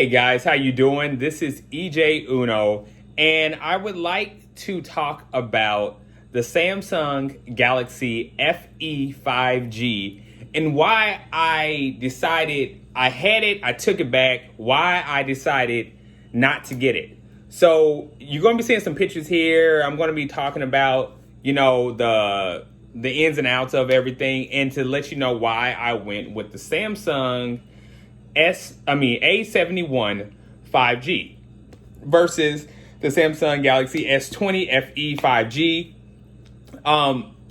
Hey guys, how you doing? This is EJ Uno, and I would like to talk about the Samsung Galaxy FE 5G and why I decided I had it, I took it back, why I decided not to get it. So you're going to be seeing some pictures here. I'm going to be talking about, the ins and outs of everything, and to let you know why I went with the Samsung a71 5G versus the Samsung Galaxy S20 FE 5G.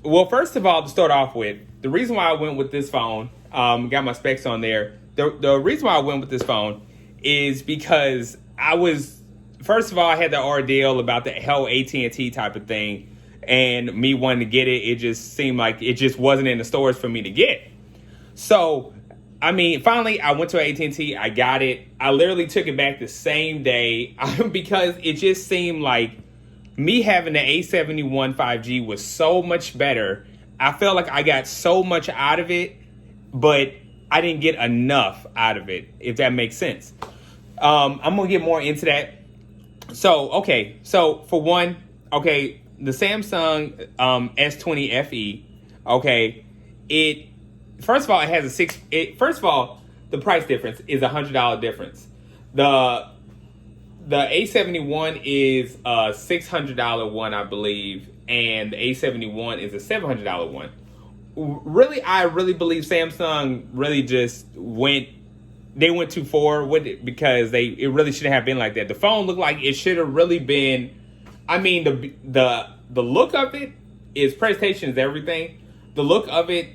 Well, first of all, to start off with, the reason why I went with this phone, got my specs on there. The reason why I went with this phone is because first of all, I had the ordeal about the whole AT&T type of thing, and me wanting to get it. It just seemed like it just wasn't in the stores for me to get. So, finally, I went to AT&T. I got it. I literally took it back the same day because it just seemed like me having the A71 5G was so much better. I felt like I got so much out of it, but I didn't get enough out of it, if that makes sense. I'm going to get more into that. So for one, the Samsung S20 FE, first of all, it has first of all, the price difference is $100 difference. The A71 is a $600 one, I believe, and the A71 is a $700 one. I really believe Samsung really just went too far with it because it really shouldn't have been like that. The phone looked like it should have really been. The look of it is presentation is everything. The look of it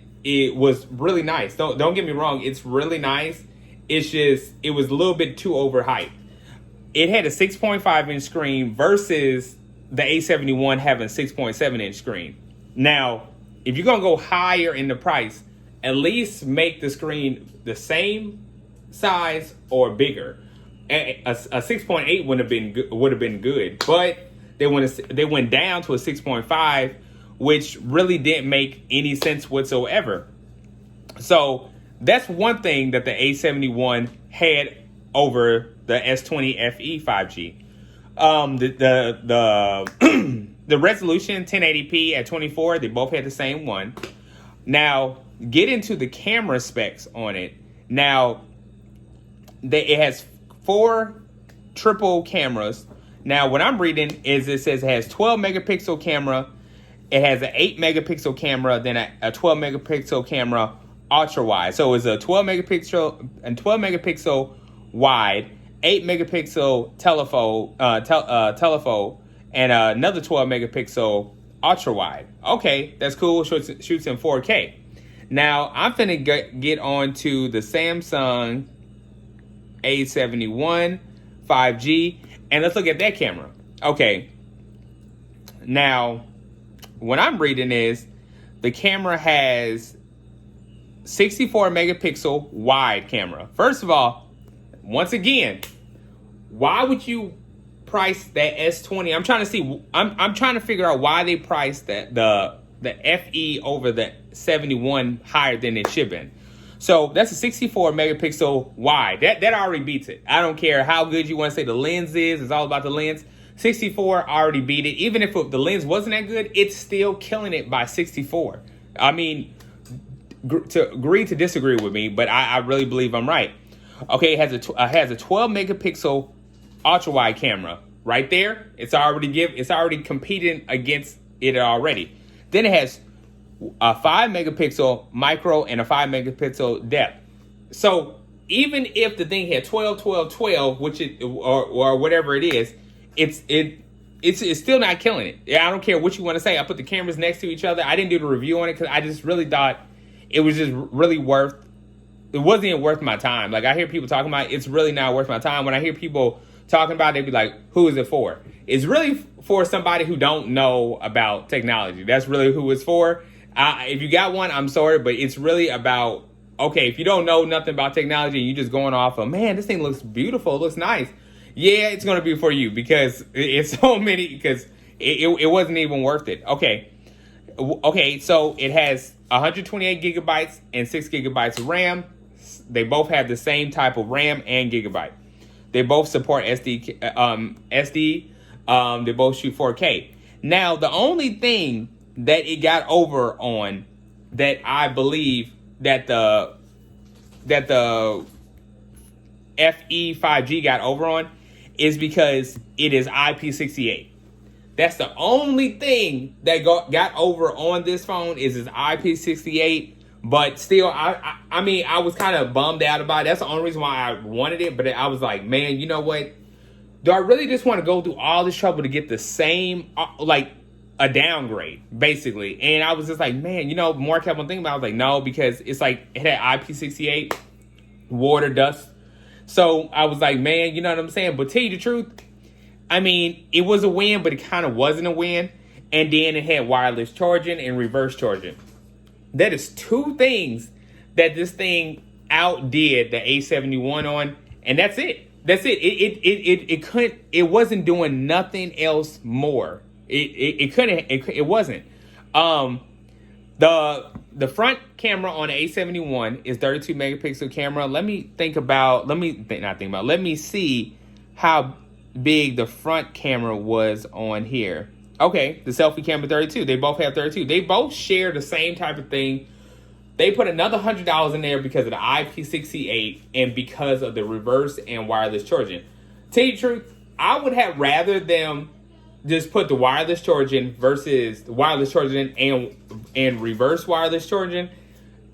was really nice. Don't get me wrong. It's really nice. It's just, it was a little bit too overhyped. It had a 6.5 inch screen versus the A71 having a 6.7 inch screen. Now, if you're going to go higher in the price, at least make the screen the same size or bigger. A 6.8 would have been good, but they went down to a 6.5, which really didn't make any sense whatsoever. So that's one thing that the A71 had over the S20 FE 5G. The resolution 1080p at 24, they both had the same one. Now, get into the camera specs on it. Now, it has 4 triple cameras. Now, what I'm reading is it says it has 12 megapixel camera. It has an 8 megapixel camera, then a 12 megapixel camera ultra wide. So it's a 12 megapixel wide, 8 megapixel telephoto, and another 12 megapixel ultra wide. Okay, that's cool. Shoots in 4K. Now I'm finna get on to the Samsung A71 5G, and let's look at that camera. Okay. Now, what I'm reading is the camera has 64 megapixel wide camera. First of all, once again, why would you price that S20? I'm trying to figure out why they priced that the FE over the 71 higher than it should have been. So that's a 64 megapixel wide. That already beats it. I don't care how good you want to say the lens is. It's all about the lens. 64 already beat it. Even if the lens wasn't that good, it's still killing it by 64. Agree to disagree with me, but I really believe I'm right. Okay, it has a 12 megapixel ultra wide camera right there. It's already competing against it already. Then it has a 5 megapixel micro and a 5 megapixel depth. So even if the thing had 12, 12, 12, which or whatever it is, it's still not killing it. I don't care what you want to say. I put the cameras next to each other. I didn't do the review on it because I just really thought it was just really it wasn't even worth my time. Like, I hear people talking about it, it's really not worth my time. When I hear people talking about it, they be like, who is it for? It's really for somebody who don't know about technology. That's really who it's for. If you got one, I'm sorry, but it's really about, okay, if you don't know nothing about technology and you're just going off of, man, this thing looks beautiful, it looks nice. Yeah, it's going to be for you because it's so many, because it wasn't even worth it. Okay, so it has 128 gigabytes and 6 gigabytes of RAM. They both have the same type of RAM and gigabyte. They both support SD. They both shoot 4K. Now, the only thing that it got over on, that I believe that the FE5G got over on, is because it is IP68. That's the only thing that got over on this phone, is its IP68. But still, I mean, I was kind of bummed out about it. That's the only reason why I wanted it. But I was like, man, you know what? Do I really just want to go through all this trouble to get the same, like, a downgrade, basically? And I was just like, man, you know, more I kept on thinking about it, I was like, no, because it's like, it had IP68, water, dust. So I was like, man, you know what I'm saying? But tell you the truth, I mean, it was a win, but it kind of wasn't a win. And then it had wireless charging and reverse charging. That is two things that this thing outdid the A71 on, and that's it. That's it. It couldn't. It wasn't doing nothing else more. It couldn't. It wasn't. The front camera on the A71 is 32 megapixel camera. Let me see how big the front camera was on here. Okay, the selfie camera 32. They both have 32. They both share the same type of thing. They put another $100 in there because of the IP68 and because of the reverse and wireless charging. Tell you the truth, I would have rather them just put the wireless charging versus the wireless charging and reverse wireless charging.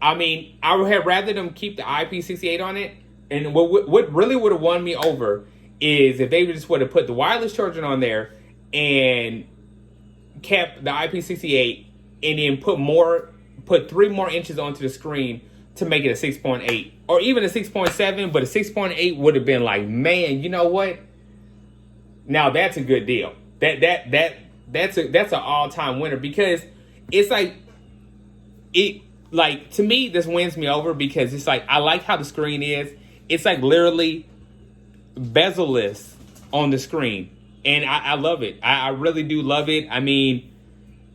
I mean, I would have rather them keep the IP68 on it. And what really would have won me over is if they just would have put the wireless charging on there and kept the IP68 and then put 3 more inches onto the screen to make it a 6.8 or even a 6.7, but a 6.8 would have been like, man, you know what? Now that's a good deal. That's an all-time winner, because it's like, to me, this wins me over because it's like, I like how the screen is. It's like literally bezel-less on the screen. And I love it. I really do love it. I mean,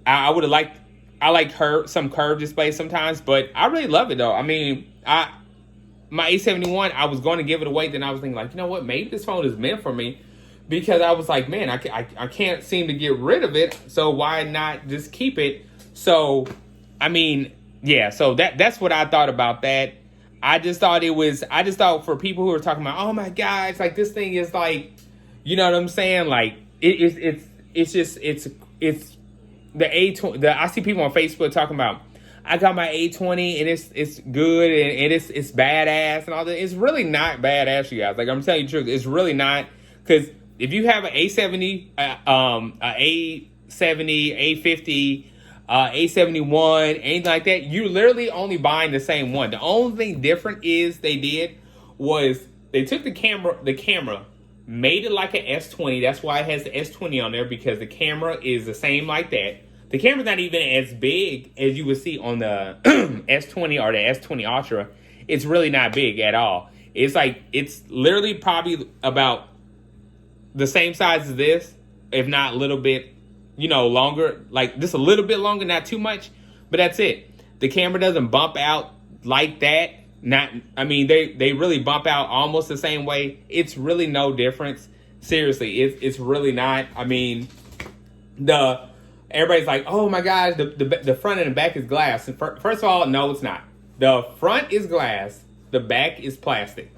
I would have liked, I like some curved displays sometimes, but I really love it though. I mean, my A71, I was going to give it away. Then I was thinking like, you know what? Maybe this phone is meant for me, because I was like, man, I can't seem to get rid of it. So why not just keep it? So, I mean, yeah. So that's what I thought about that. I just thought for people who are talking about, oh my God, it's like this thing is like, you know what I'm saying? Like it's the A20. I see people on Facebook talking about, I got my A20 and it's good and it's badass and all that. It's really not badass, you guys. Like, I'm telling you the truth, it's really not. Because if you have an A70, A70, A50, A71, anything like that, you're literally only buying the same one. The only thing different they took the camera, made it like an S20. That's why it has the S20 on there, because the camera is the same like that. The camera's not even as big as you would see on the S20 or the S20 Ultra. It's really not big at all. It's like, it's literally probably about the same size as this, if not a little bit, longer, like just a little bit longer, not too much, but that's it. The camera doesn't bump out like that. They really bump out almost the same way. It's really no difference. Seriously, it's really not. I mean, everybody's like, oh my gosh, the front and the back is glass. First of all, no, it's not. The front is glass, the back is plastic.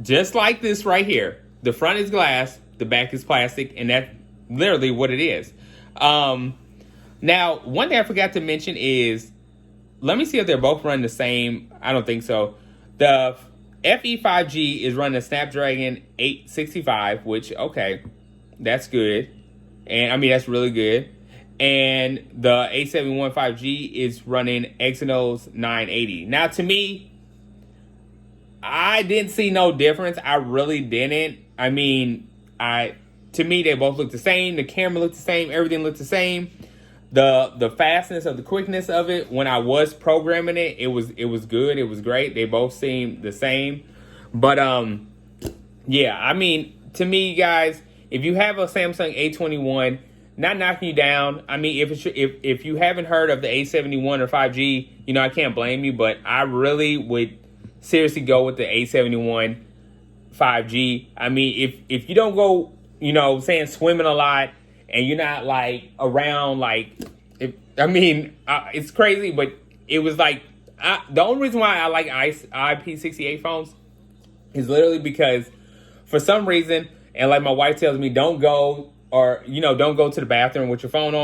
Just like this right here. The front is glass, the back is plastic, and that's literally what it is. Now, one thing I forgot to mention is, let me see if they're both running the same. I don't think so. The FE5G is running a Snapdragon 865, which, okay, that's good. And I mean, that's really good. And the A71 5G is running Exynos 980. Now, to me, I didn't see no difference. I really didn't. I mean, to me, they both look the same. The camera looked the same. Everything looked the same. The fastness of the quickness of it, when I was programming it, it was good. It was great. They both seemed the same. But yeah, I mean, to me, guys, if you have a Samsung A21, not knocking you down. I mean, if you haven't heard of the A71 or 5G, I can't blame you. But I really would seriously go with the A71 5G. I mean, if you don't go, you know, saying swimming a lot, and you're not like around like, it's crazy, but it was like the only reason why I like IP68 phones is literally because for some reason, and like my wife tells me, don't go don't go to the bathroom with your phone,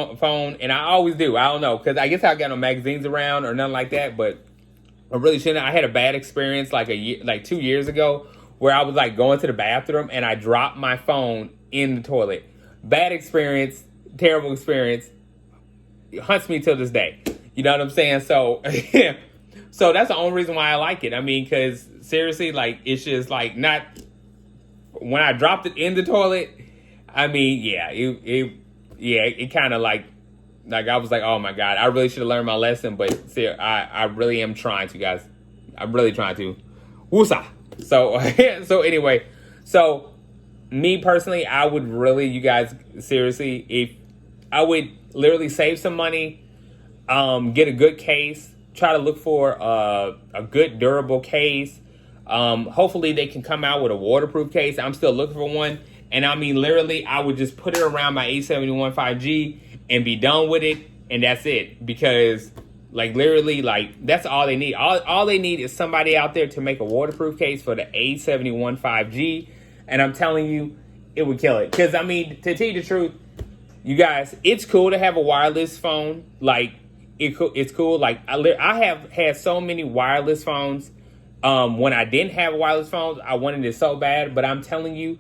and I always do. I don't know, because I guess I got no magazines around or nothing like that, but I really shouldn't. I had a bad experience like 2 years ago where I was like going to the bathroom and I dropped my phone in the toilet. Bad experience, terrible experience. It hunts me till this day. You know what I'm saying? So, so that's the only reason why I like it. I mean, because seriously, like, it's just like not when I dropped it in the toilet. I mean, yeah, it kind of like I was like, oh my God, I really should have learned my lesson. But see, I really am trying to, guys. I'm really trying to. Woosa. So, so anyway, so me personally, I would really, you guys, seriously, if I would literally save some money, get a good case, try to look for a good durable case. Hopefully they can come out with a waterproof case. I'm still looking for one. And I mean, literally, I would just put it around my a71 5G and be done with it. And that's it. Because, like, literally, like, that's all they need. All they need is somebody out there to make a waterproof case for the a71 5G. And I'm telling you, it would kill it. Because, I mean, to tell you the truth, you guys, it's cool to have a wireless phone. Like, it's cool. Like, I have had so many wireless phones. When I didn't have wireless phones, I wanted it so bad. But I'm telling you,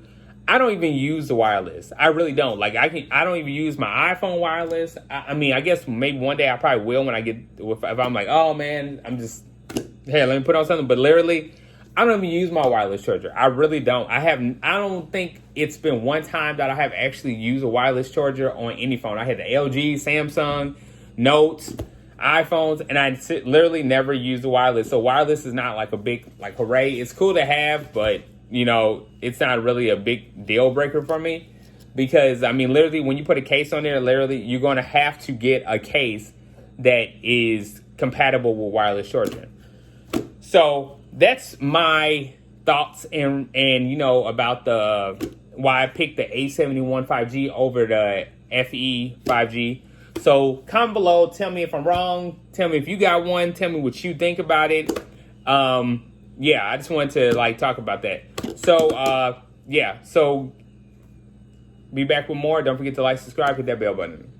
I don't even use the wireless. I really don't. Like, I don't even use my iPhone wireless. I mean, I guess maybe one day I probably will when I get, if I'm like, oh man, hey, let me put on something. But literally, I don't even use my wireless charger. I really don't. I don't think it's been one time that I have actually used a wireless charger on any phone. I had the LG, Samsung, Notes, iPhones, and I literally never used the wireless. So wireless is not like a big, like, hooray. It's cool to have, but you know, it's not really a big deal breaker for me, because I mean, literally, when you put a case on there, literally, you're going to have to get a case that is compatible with wireless charging. So that's my thoughts and you know, about why I picked the a71 5G over the FE 5G. So comment below, tell me if I'm wrong, tell me if you got one, tell me what you think about it. Yeah, I just wanted to like talk about that. So yeah, so be back with more. Don't forget to like, subscribe, hit that bell button.